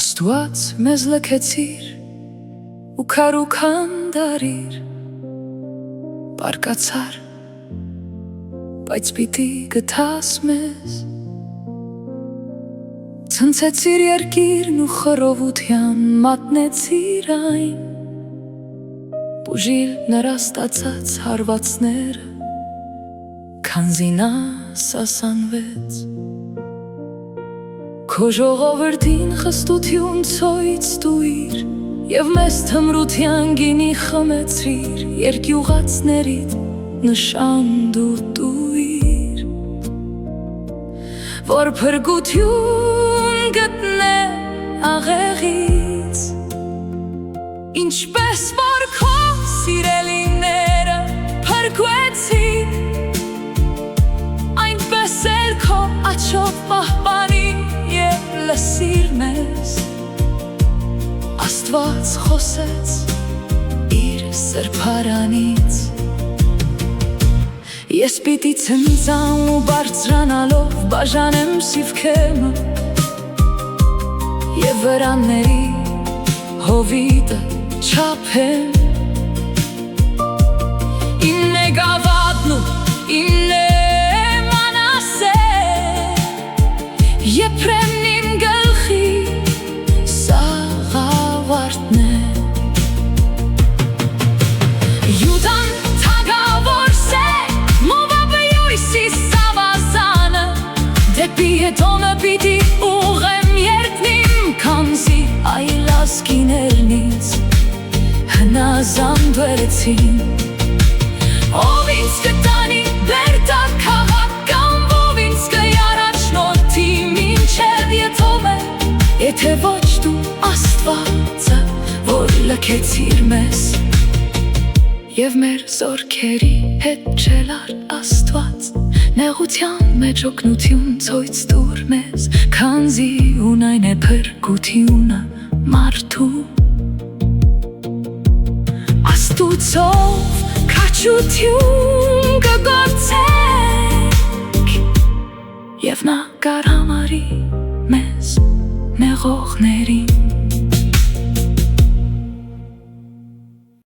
Աստված մեզ լքեցիր ու քարուքան դարիր, բարկացար, բայց պիտի գտաս մեզ, ցնցեցիր երկիրն ու խռովության մատնեցիր այն, բուժիր նրա ստացած հարվածները, քանզի նա սասանվեց, քո ժողովրդին խստություն ցույց տուիր և մեզ թմրության գինի խմեցրիր, երկյուղածներիդ նշան դու տուիր, որ փրկություն գտնե աղեղից, ինչպես որ քո սիրելիները փրկվեցին, այնպես էլ քո աչով պահպանի և լսիր մեզ, Աստված խոսեց իր սրբարանից, ես պիտի ցնծամ ու բարձրանալով բաժանեմ սիվքեմը և վրանների հովիտը չափեմ, իմն է գավաթն ու իմն է Եփրեմն իմ գլխի սաղավարտն է, Յուդան թագավորս է, Մովաբը յույսի սավազանը, դեպի Էդոմը պիտի ուղեմ երդնիմ, քանզի այլ ազգիներնից հնազանդ վերեցին, ով ինձ կտանի բերդակ քաղաք կամ ով ինձ կյարաչնորդի Եթե ոչ դու Աստվածը, որ լքեցիր մեզ, և մեր զորքերի հետ չելար Աստված, նեղության մեջ օգնություն ցույց տուր մեզ, քանզի ունայն է փրկությունը մարդու, Աստուծով քաջություն կգործեք, և նա կհամարի մեզ նեղողներին